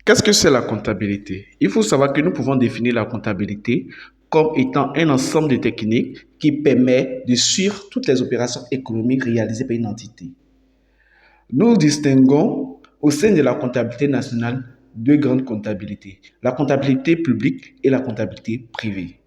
Qu'est-ce que c'est la comptabilité? Il faut savoir que nous pouvons définir la comptabilité comme étant un ensemble de techniques qui permet de suivre toutes les opérations économiques réalisées par une entité. Nous distinguons au sein de la comptabilité nationale deux grandes comptabilités, la comptabilité publique et la comptabilité privée.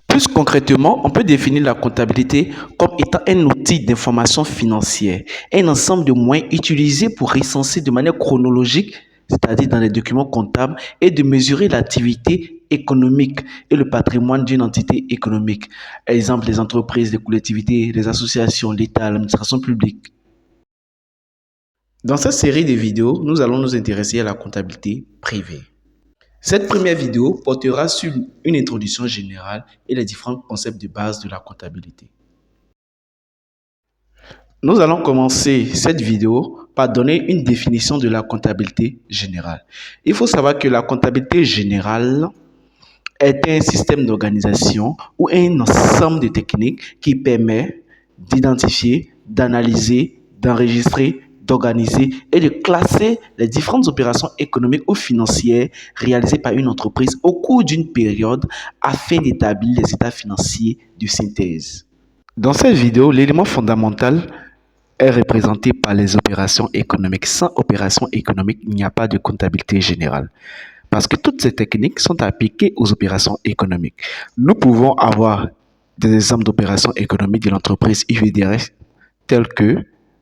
Plus concrètement, on peut définir la comptabilité comme étant un outil d'information financière, un ensemble de moyens utilisés pour recenser de manière chronologique, c'est-à-dire dans les documents comptables, et de mesurer l'activité économique et le patrimoine d'une entité économique. Exemple, les entreprises, les collectivités, les associations, l'État, l'administration publique. Dans cette série de vidéos, nous allons nous intéresser à la comptabilité privée. Cette première vidéo portera sur une introduction générale et les différents concepts de base de la comptabilité. Nous allons commencer cette vidéo par donner une définition de la comptabilité générale. Il faut savoir que la comptabilité générale est un système d'organisation ou un ensemble de techniques qui permet d'identifier, d'analyser, d'enregistrer, d'organiser et de classer les différentes opérations économiques ou financières réalisées par une entreprise au cours d'une période afin d'établir les états financiers de synthèse. Dans cette vidéo, l'élément fondamental est représenté par les opérations économiques. Sans opérations économiques, il n'y a pas de comptabilité générale. Parce que toutes ces techniques sont appliquées aux opérations économiques. Nous pouvons avoir des exemples d'opérations économiques de l'entreprise UVDRS telles que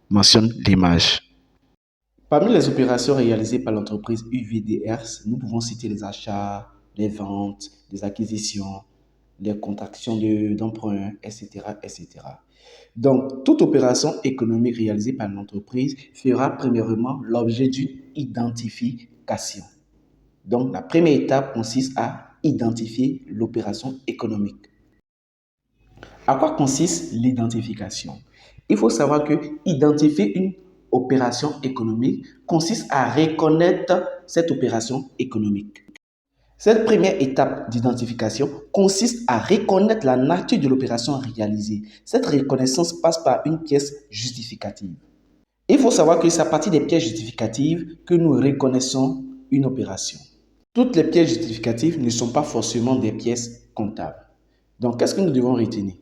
mentionne l'image. Parmi les opérations réalisées par l'entreprise UVDRS, nous pouvons citer les achats, les ventes, les acquisitions, les contractions d'emprunts, etc., etc. Donc, toute opération économique réalisée par l'entreprise fera premièrement l'objet d'une identification. Donc, la première étape consiste à identifier l'opération économique. À quoi consiste l'identification? Il faut savoir que identifier une opération économique consiste à reconnaître cette opération économique. Cette première étape d'identification consiste à reconnaître la nature de l'opération réalisée. Cette reconnaissance passe par une pièce justificative. Il faut savoir que c'est à partir des pièces justificatives que nous reconnaissons une opération. Toutes les pièces justificatives ne sont pas forcément des pièces comptables. Donc, qu'est-ce que nous devons retenir?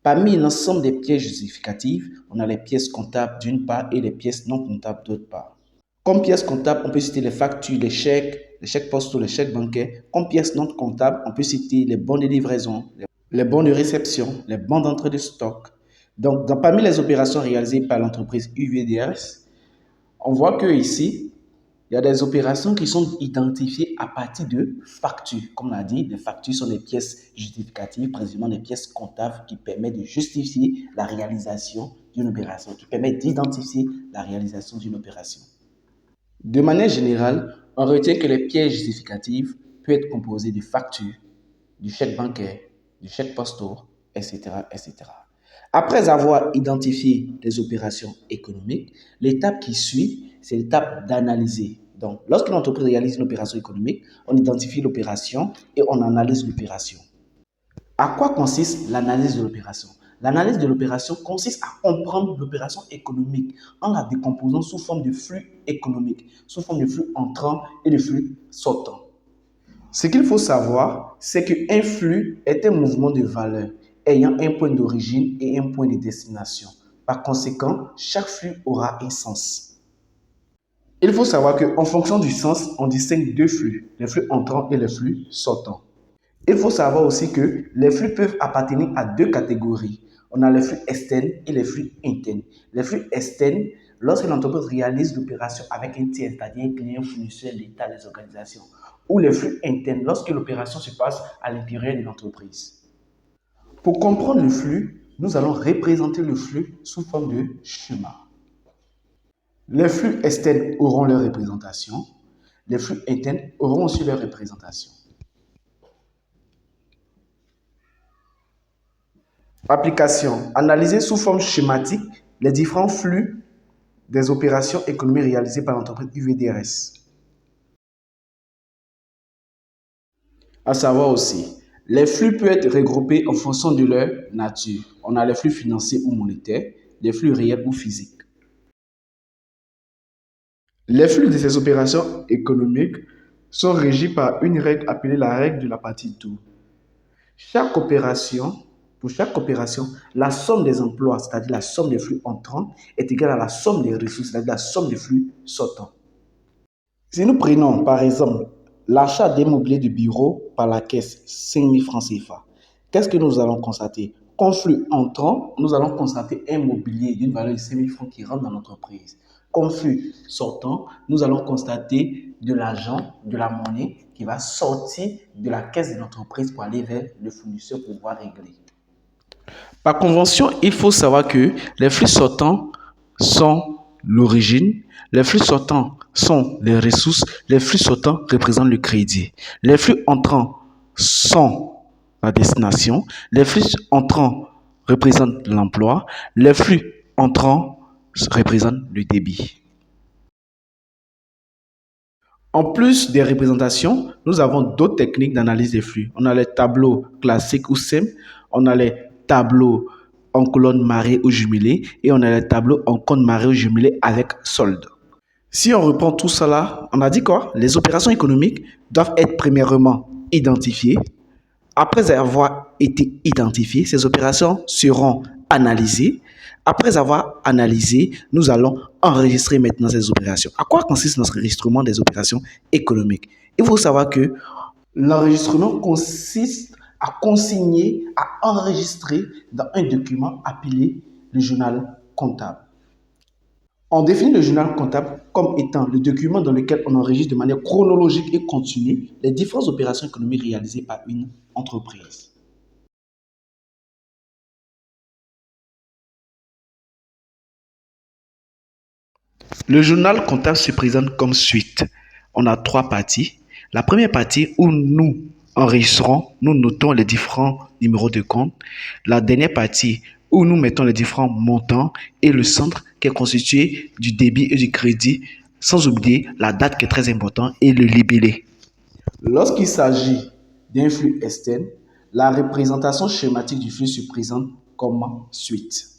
Parmi l'ensemble des pièces justificatives, on a les pièces comptables d'une part et les pièces non comptables d'autre part. Comme pièces comptables, on peut citer les factures, les chèques postaux, les chèques bancaires. Comme pièces non comptables, on peut citer les bons de livraison, les bons de réception, les bons d'entrée de stock. Donc, parmi les opérations réalisées par l'entreprise UVDRS, on voit que ici, il y a des opérations qui sont identifiées à partir de factures. Comme on a dit, les factures sont des pièces justificatives, précisément des pièces comptables qui permettent de justifier la réalisation d'une opération, qui permettent d'identifier la réalisation d'une opération. De manière générale, on retient que les pièces justificatives peuvent être composées de factures, du chèque bancaire, du chèque postal, etc., etc. Après avoir identifié les opérations économiques, l'étape qui suit, c'est l'étape d'analyser. Donc, lorsqu'une entreprise réalise une opération économique, on identifie l'opération et on analyse l'opération. À quoi consiste l'analyse de l'opération? L'analyse de l'opération consiste à comprendre l'opération économique en la décomposant sous forme de flux économique, sous forme de flux entrant et de flux sortant. Ce qu'il faut savoir, c'est qu'un flux est un mouvement de valeur ayant un point d'origine et un point de destination. Par conséquent, chaque flux aura un sens. Il faut savoir qu'en fonction du sens, on distingue deux flux, les flux entrants et les flux sortants. Il faut savoir aussi que les flux peuvent appartenir à deux catégories. On a les flux externes et les flux internes. Les flux externes, lorsque l'entreprise réalise l'opération avec un tiers, c'est-à-dire un client, fournisseur, l'État, les organisations. Ou les flux internes, lorsque l'opération se passe à l'intérieur de l'entreprise. Pour comprendre le flux, nous allons représenter le flux sous forme de schéma. Les flux externes auront leur représentation. Les flux internes auront aussi leur représentation. Application. Analyser sous forme schématique les différents flux des opérations économiques réalisées par l'entreprise UVDRS. À savoir aussi, les flux peuvent être regroupés en fonction de leur nature. On a les flux financiers ou monétaires, les flux réels ou physiques. Les flux de ces opérations économiques sont régis par une règle appelée la règle de la partie 2. Chaque opération, pour chaque opération, la somme des emplois, c'est-à-dire la somme des flux entrants, est égale à la somme des ressources, c'est-à-dire la somme des flux sortants. Si nous prenons, par exemple, l'achat d'un mobilier de bureau par la caisse, 5 000 francs CFA, qu'est-ce que nous allons constater? Comme flux entrant, nous allons constater un mobilier d'une valeur de 5 000 francs qui rentre dans l'entreprise. Comme flux sortant, nous allons constater de l'argent, de la monnaie qui va sortir de la caisse de l'entreprise pour aller vers le fournisseur pour pouvoir régler. Par convention, il faut savoir que les flux sortants sont l'origine, les flux sortants sont les ressources, les flux sortants représentent le crédit. Les flux entrants sont la destination, les flux entrants représentent l'emploi, les flux entrants représentent le débit. En plus des représentations, nous avons d'autres techniques d'analyse des flux. On a les tableaux classiques ou simples, on a les tableaux en colonne marée ou jumelée et on a les tableaux en colonne marée ou jumelée avec solde. Si on reprend tout cela, on a dit quoi? Les opérations économiques doivent être premièrement identifiées. Après avoir été identifiées, ces opérations seront analysées. Après avoir analysé, nous allons enregistrer maintenant ces opérations. À quoi consiste l'enregistrement des opérations économiques? Il faut savoir que l'enregistrement consiste à consigner, à enregistrer dans un document appelé le journal comptable. On définit le journal comptable comme étant le document dans lequel on enregistre de manière chronologique et continue les différentes opérations économiques réalisées par une entreprise. Le journal comptable se présente comme suite. On a trois parties. La première partie où nous enregistrons, nous notons les différents numéros de compte. La dernière partie où nous mettons les différents montants et le centre qui est constitué du débit et du crédit, sans oublier la date qui est très importante et le libellé. Lorsqu'il s'agit d'un flux externe, la représentation schématique du flux se présente comme suite.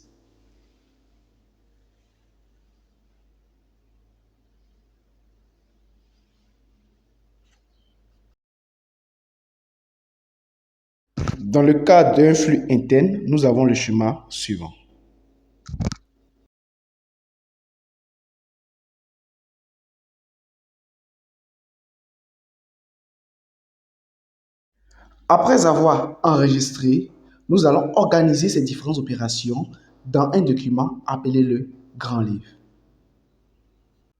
Dans le cas d'un flux interne, nous avons le schéma suivant. Après avoir enregistré, nous allons organiser ces différentes opérations dans un document appelé le grand livre.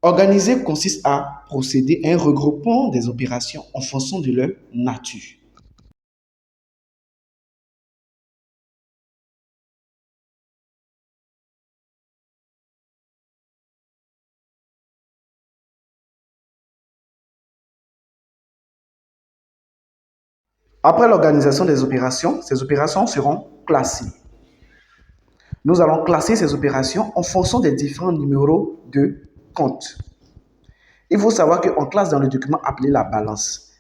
Organiser consiste à procéder à un regroupement des opérations en fonction de leur nature. Après l'organisation des opérations, ces opérations seront classées. Nous allons classer ces opérations en fonction des différents numéros de compte. Il faut savoir qu'on classe dans le document appelé la balance.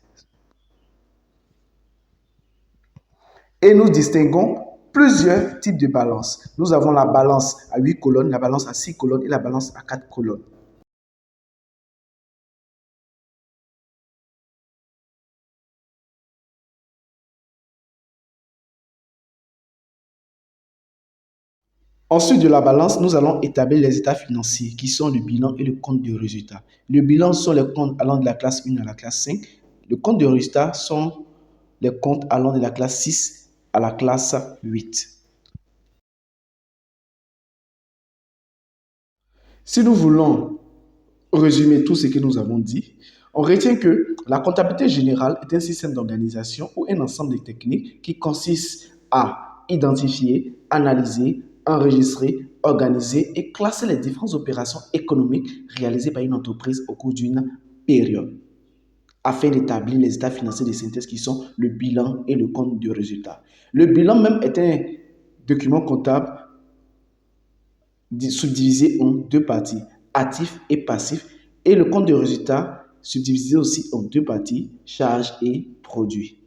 Et nous distinguons plusieurs types de balances. Nous avons la balance à 8 colonnes, la balance à 6 colonnes et la balance à 4 colonnes. Ensuite de la balance, nous allons établir les états financiers qui sont le bilan et le compte de résultat. Le bilan sont les comptes allant de la classe 1 à la classe 5. Le compte de résultat sont les comptes allant de la classe 6 à la classe 8. Si nous voulons résumer tout ce que nous avons dit, on retient que la comptabilité générale est un système d'organisation ou un ensemble de techniques qui consiste à identifier, analyser, enregistrer, organiser et classer les différentes opérations économiques réalisées par une entreprise au cours d'une période afin d'établir les états financiers de synthèse qui sont le bilan et le compte de résultat. Le bilan même est un document comptable subdivisé en deux parties, actif et passif, et le compte de résultat subdivisé aussi en deux parties, charges et produits.